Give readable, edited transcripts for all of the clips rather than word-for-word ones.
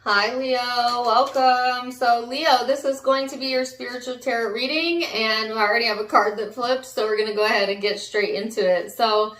Hi Leo, welcome. So Leo, this is going to be your spiritual tarot reading, and I already have a card that flipped, so we're going to go ahead and get straight into it. So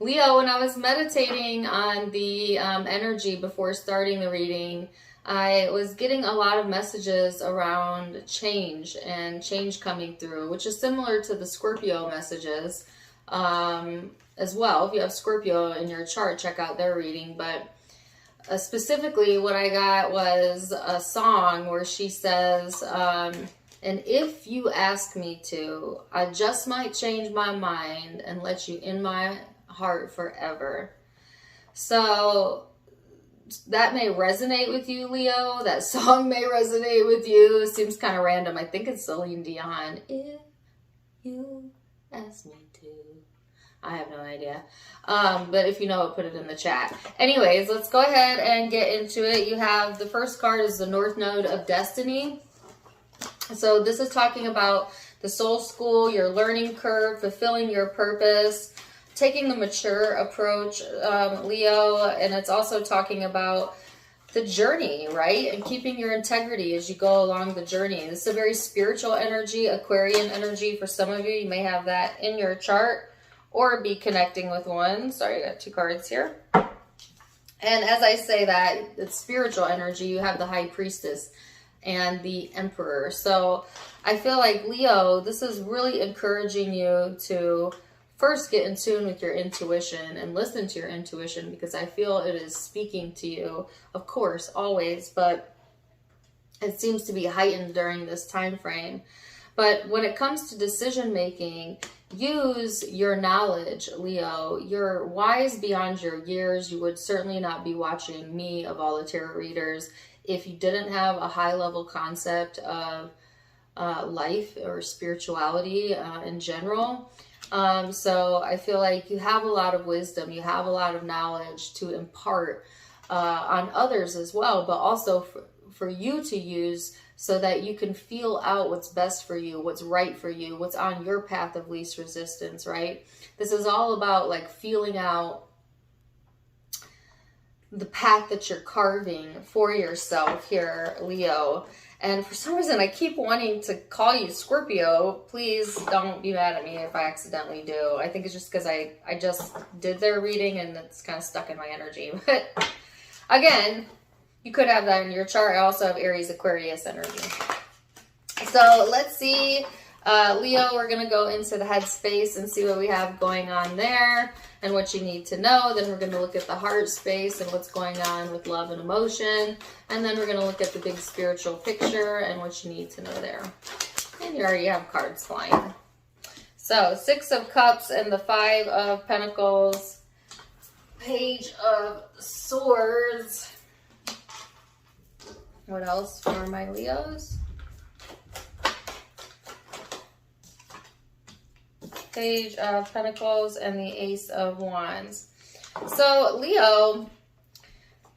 Leo, when I was meditating on the energy before starting the reading, I was getting a lot of messages around change and change coming through, which is similar to the Scorpio messages as well. If you have Scorpio in your chart, check out their reading, but specifically what I got was a song where she says, and if you ask me to, I just might change my mind and let you in my heart forever. So that may resonate with you, Leo. That song may resonate with you. It seems kind of random. I think it's Celine Dion. If you ask me to. I have no idea. But if you know it, put it in the chat. Anyways, let's go ahead and get into it. You have the first card is the North Node of Destiny. So this is talking about the soul school, your learning curve, fulfilling your purpose, taking the mature approach, Leo. And it's also talking about the journey, right? And keeping your integrity as you go along the journey. This is a very spiritual energy, Aquarian energy. For some of you, you may have that in your chart, or be connecting with one. Sorry, I got two cards here. And as I say that, it's spiritual energy. You have the High Priestess and the Emperor. So I feel like, Leo, this is really encouraging you to first get in tune with your intuition and listen to your intuition, because I feel it is speaking to you, of course, always, but it seems to be heightened during this time frame. But when it comes to decision making, use your knowledge, Leo. You're wise beyond your years. You would certainly not be watching me, of all the tarot readers, if you didn't have a high level concept of life or spirituality in general. So I feel like you have a lot of wisdom. You have a lot of knowledge to impart on others as well, but also for you to use so that you can feel out what's best for you, what's right for you, what's on your path of least resistance, right? This is all about like feeling out the path that you're carving for yourself here, Leo. And for some reason, I keep wanting to call you Scorpio. Please don't be mad at me if I accidentally do. I think it's just because I just did their reading and it's kind of stuck in my energy. But again, you could have that in your chart. I also have Aries, Aquarius energy. So let's see. Leo, we're going to go into the headspace and see what we have going on there and what you need to know. Then we're going to look at the heart space and what's going on with love and emotion. And then we're going to look at the big spiritual picture and what you need to know there. And you already have cards flying. So 6 of Cups and the 5 of Pentacles. Page of Swords. What else for my Leos? Page of Pentacles and the Ace of Wands. So Leo,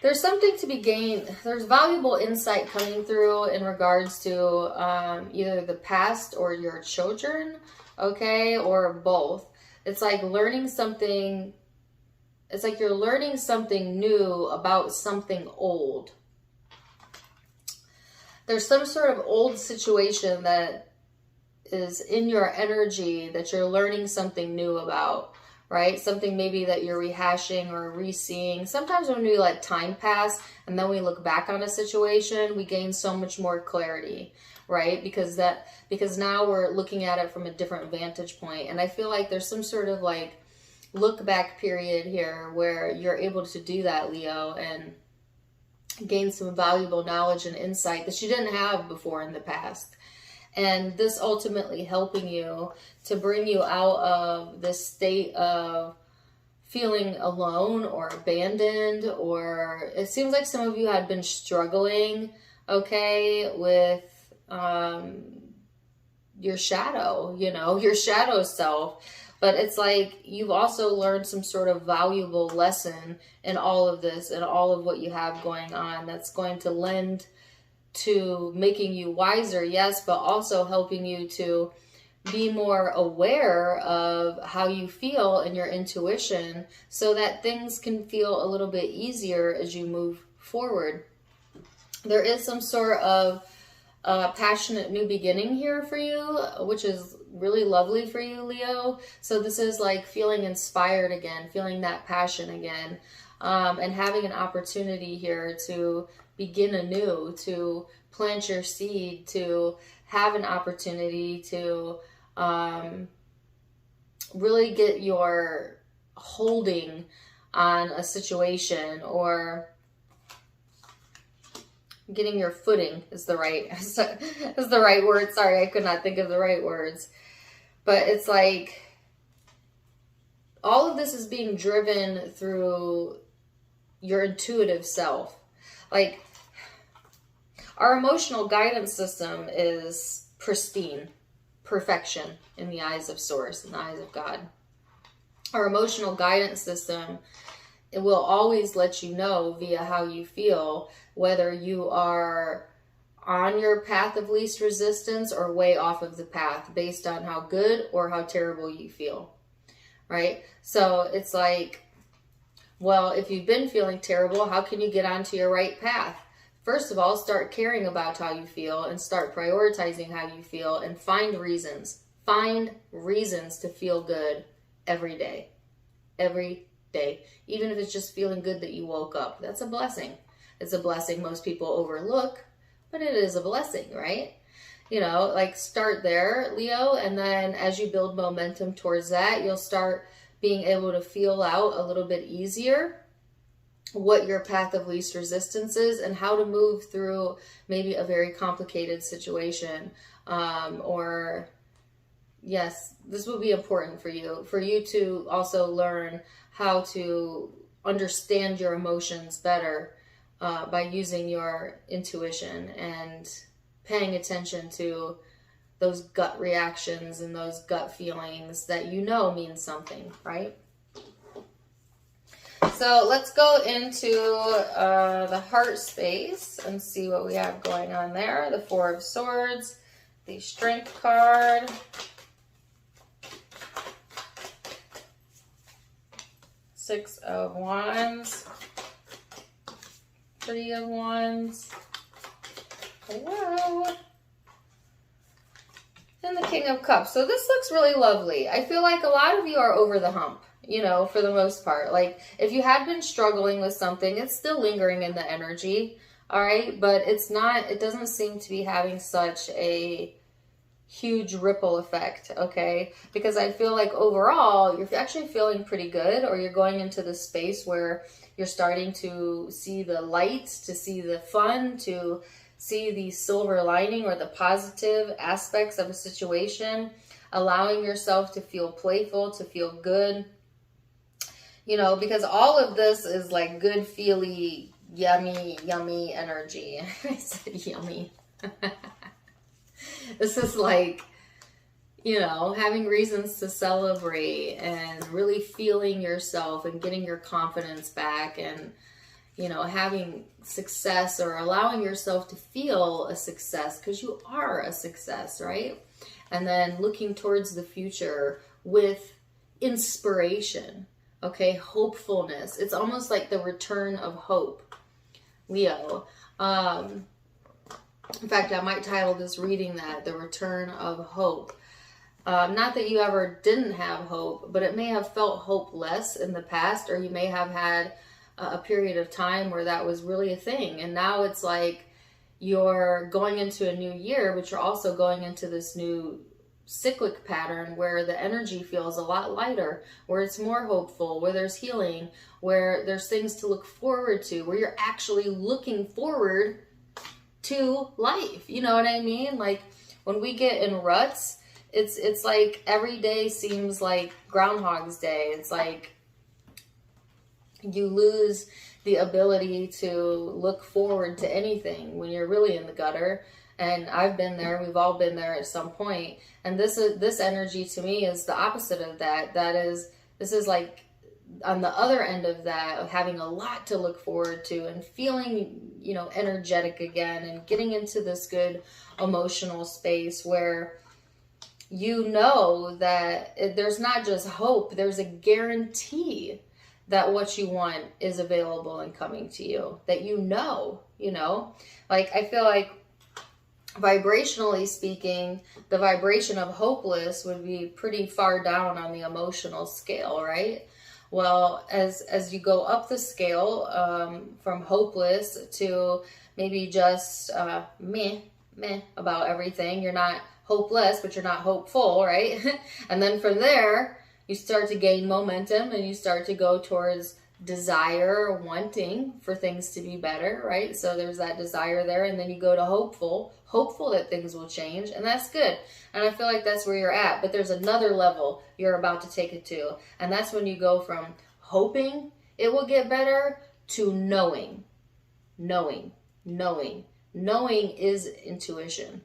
there's something to be gained. There's valuable insight coming through in regards to either the past or your children, okay, or both. It's like learning something. It's like you're learning something new about something old. There's some sort of old situation that is in your energy that you're learning something new about, right? Something maybe that you're rehashing or re-seeing. Sometimes when we let time pass and then we look back on a situation, we gain so much more clarity, right? Because now we're looking at it from a different vantage point. And I feel like there's some sort of like look back period here where you're able to do that, Leo, and gain some valuable knowledge and insight that you didn't have before in the past. And this ultimately helping you to bring you out of this state of feeling alone or abandoned, or it seems like some of you had been struggling, okay, with your shadow, you know, your shadow self. But it's like you've also learned some sort of valuable lesson in all of this and all of what you have going on that's going to lend to making you wiser, yes, but also helping you to be more aware of how you feel and your intuition so that things can feel a little bit easier as you move forward. there is some sort of passionate new beginning here for you, which is really lovely for you, Leo. So this is like feeling inspired again, feeling that passion again, and having an opportunity here to begin anew, to plant your seed, to have an opportunity to really get your holding on a situation, or getting your footing is the right word. Sorry, I could not think of the right words. But it's like all of this is being driven through your intuitive self. Like, our emotional guidance system is pristine, perfection in the eyes of Source, in the eyes of God. Our emotional guidance system, it will always let you know via how you feel whether you are on your path of least resistance or way off of the path, based on how good or how terrible you feel, right? So it's like, well, if you've been feeling terrible, how can you get onto your right path? First of all, start caring about how you feel and start prioritizing how you feel, and find reasons. Find reasons to feel good every day. Every day. Even if it's just feeling good that you woke up. That's a blessing. It's a blessing most people overlook, but it is a blessing, right? You know, like, start there, Leo, and then as you build momentum towards that, you'll start being able to feel out a little bit easier what your path of least resistance is and how to move through maybe a very complicated situation. Or yes, this will be important for you to also learn how to understand your emotions better by using your intuition and paying attention to those gut reactions and those gut feelings that you know mean something, right? So let's go into the heart space and see what we have going on there. The Four of Swords, the Strength card, Six of Wands, Three of Wands, wow, and the King of Cups. So this looks really lovely. I feel like a lot of you are over the hump, you know, for the most part. Like, if you had been struggling with something, it's still lingering in the energy, all right? But it's not, it doesn't seem to be having such a huge ripple effect, okay? Because I feel like overall, you're actually feeling pretty good, or you're going into the space where you're starting to see the light, to see the fun, to see the silver lining or the positive aspects of a situation, allowing yourself to feel playful, to feel good, you know, because all of this is like good, feely, yummy energy. I said yummy. This is like, you know, having reasons to celebrate and really feeling yourself and getting your confidence back, and, you know, having success or allowing yourself to feel a success because you are a success, right? And then looking towards the future with inspiration, okay? Hopefulness. It's almost like the return of hope, Leo. In fact, I might title this reading that, The Return of Hope. Not that you ever didn't have hope, but it may have felt hopeless in the past, or you may have had a period of time where that was really a thing. And now it's like you're going into a new year, but you're also going into this new cyclic pattern where the energy feels a lot lighter, where it's more hopeful, where there's healing, where there's things to look forward to, where you're actually looking forward to life. You know what I mean? Like, when we get in ruts, it's like every day seems like Groundhog's Day. It's like you lose the ability to look forward to anything when you're really in the gutter. And I've been there. We've all been there at some point. And this energy to me is the opposite of that. This is like on the other end of that, of having a lot to look forward to and feeling, you know, energetic again, and getting into this good emotional space where you know that there's not just hope, there's a guarantee that what you want is available and coming to you, that you know. Like, I feel like vibrationally speaking, the vibration of hopeless would be pretty far down on the emotional scale, right? Well, as you go up the scale, from hopeless to maybe just meh about everything, you're not hopeless, but you're not hopeful, right? And then from there, you start to gain momentum and you start to go towards desire, wanting for things to be better, right? So there's that desire there, and then you go to hopeful that things will change, and that's good. And I feel like that's where you're at, but there's another level you're about to take it to, and that's when you go from hoping it will get better to knowing. Knowing is intuition,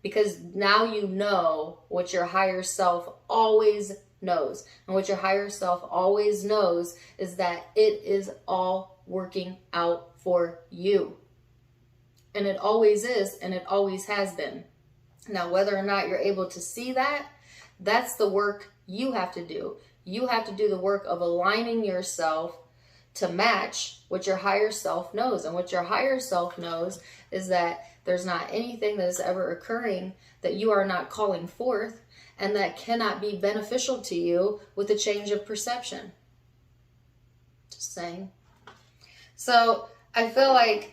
because now you know what your higher self always knows. And what your higher self always knows is that it is all working out for you. And it always is, and it always has been. Now, whether or not you're able to see that, that's the work you have to do. You have to do the work of aligning yourself to match what your higher self knows. And what your higher self knows is that there's not anything that is ever occurring that you are not calling forth, and that cannot be beneficial to you with a change of perception. Just saying. So I feel like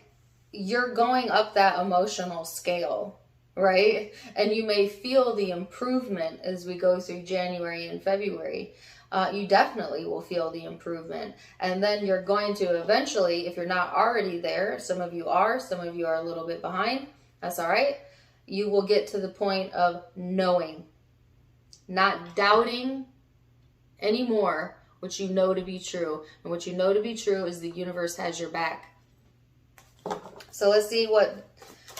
you're going up that emotional scale, right? And you may feel the improvement as we go through January and February. You definitely will feel the improvement. And then you're going to eventually, if you're not already there, some of you are a little bit behind. That's all right. You will get to the point of knowing. Not doubting anymore what you know to be true. And what you know to be true is the universe has your back. So let's see what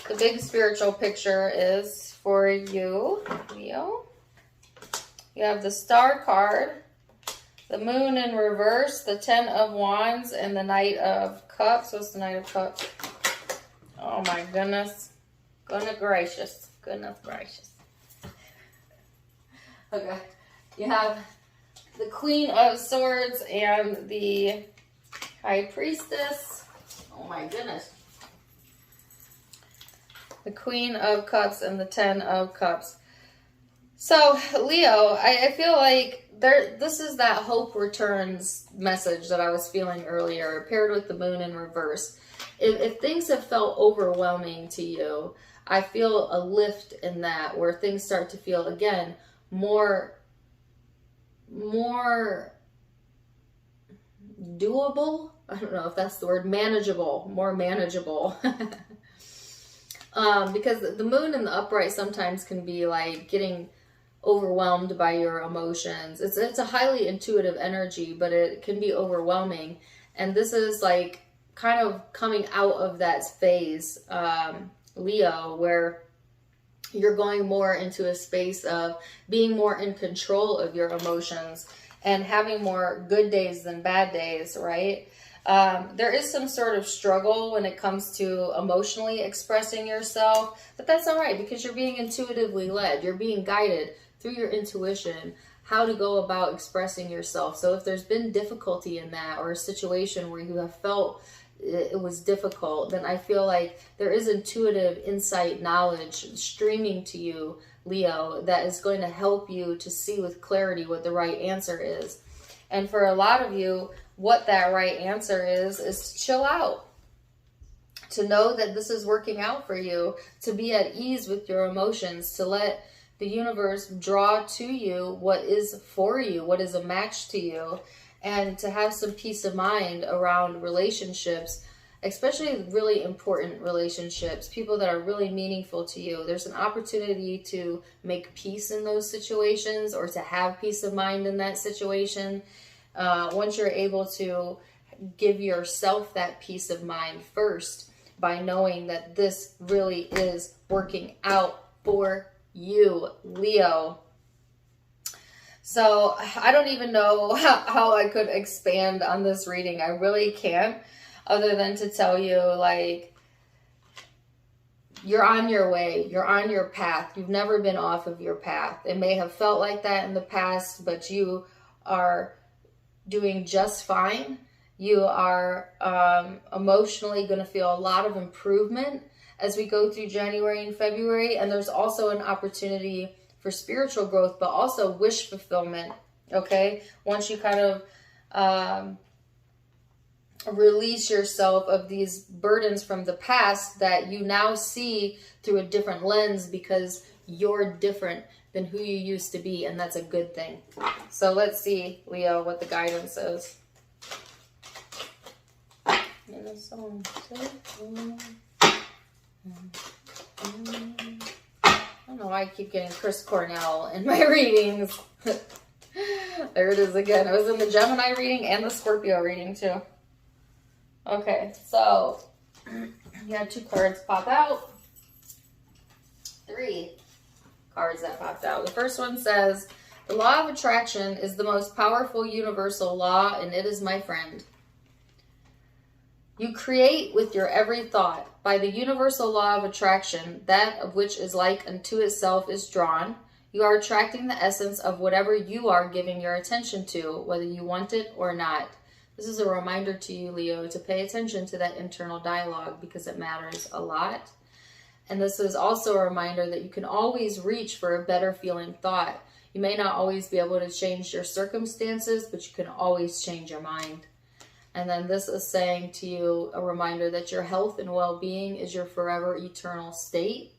the big spiritual picture is for you, Leo. You have the Star card, the Moon in reverse, the 10 of Wands, and the Knight of Cups. What's the Knight of Cups? Oh my goodness. Goodness gracious. Okay, you have the Queen of Swords and the High Priestess. Oh my goodness. The Queen of Cups and the 10 of Cups. So, Leo, I feel like this is that hope returns message that I was feeling earlier, paired with the Moon in reverse. If things have felt overwhelming to you, I feel a lift in that, where things start to feel, again, more doable. I don't know if that's the word. More manageable. Because the Moon in the upright sometimes can be like getting overwhelmed by your emotions. It's a highly intuitive energy, but it can be overwhelming. And this is like kind of coming out of that phase, Leo, where you're going more into a space of being more in control of your emotions and having more good days than bad days, right? There is some sort of struggle when it comes to emotionally expressing yourself, but that's all right, because you're being intuitively led. You're being guided through your intuition how to go about expressing yourself. So if there's been difficulty in that, or a situation where you have felt it was difficult, then I feel like there is intuitive insight, knowledge streaming to you, Leo, that is going to help you to see with clarity what the right answer is. And for a lot of you, what that right answer is chill out. To know that this is working out for you, to be at ease with your emotions, to let the universe draw to you what is for you, what is a match to you, and to have some peace of mind around relationships, especially really important relationships, people that are really meaningful to you. There's an opportunity to make peace in those situations, or to have peace of mind in that situation. Once you're able to give yourself that peace of mind first, by knowing that this really is working out for you, Leo. So I don't even know how I could expand on this reading. I really can't, other than to tell you, like, you're on your way. You're on your path. You've never been off of your path. It may have felt like that in the past, but you are doing just fine. You are emotionally going to feel a lot of improvement as we go through January and February. And there's also an opportunity for spiritual growth, but also wish fulfillment. Okay, once you kind of release yourself of these burdens from the past that you now see through a different lens, because you're different than who you used to be, and that's a good thing. So let's see, Leo, what the guidance is. I don't know why I keep getting Chris Cornell in my readings. There it is again. It was in the Gemini reading and the Scorpio reading too. Okay, so you had 2 cards pop out. 3 cards that popped out. The first one says, the law of attraction is the most powerful universal law, and it is my friend. You create with your every thought. By the universal law of attraction, that of which is like unto itself is drawn. You are attracting the essence of whatever you are giving your attention to, whether you want it or not. This is a reminder to you, Leo, to pay attention to that internal dialogue, because it matters a lot. And this is also a reminder that you can always reach for a better feeling thought. You may not always be able to change your circumstances, but you can always change your mind. And then this is saying to you, a reminder that your health and well-being is your forever eternal state.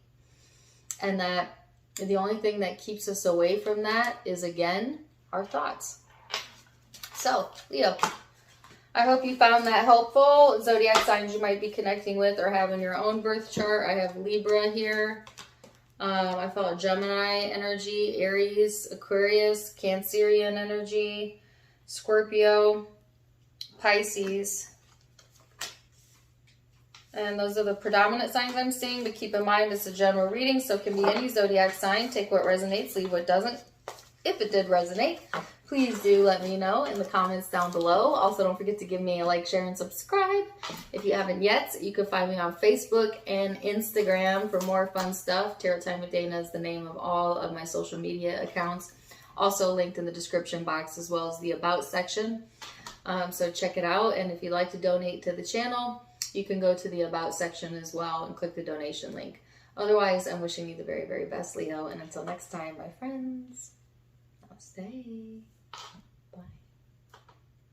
And that the only thing that keeps us away from that is, again, our thoughts. So, Leo, I hope you found that helpful. Zodiac signs you might be connecting with or have in your own birth chart. I have Libra here. I felt Gemini energy, Aries, Aquarius, Cancerian energy, Scorpio, Pisces. And those are the predominant signs I'm seeing, but keep in mind it's a general reading, so it can be any zodiac sign. Take what resonates, leave what doesn't. If it did resonate, please do let me know in the comments down below. Also, don't forget to give me a like, share, and subscribe. If you haven't yet, you can find me on Facebook and Instagram for more fun stuff. Tarot Time with Dana is the name of all of my social media accounts. Also linked in the description box, as well as the About section. So check it out. And if you'd like to donate to the channel, you can go to the About section as well and click the donation link. Otherwise, I'm wishing you the very, very best, Leo. And until next time, my friends, namaste.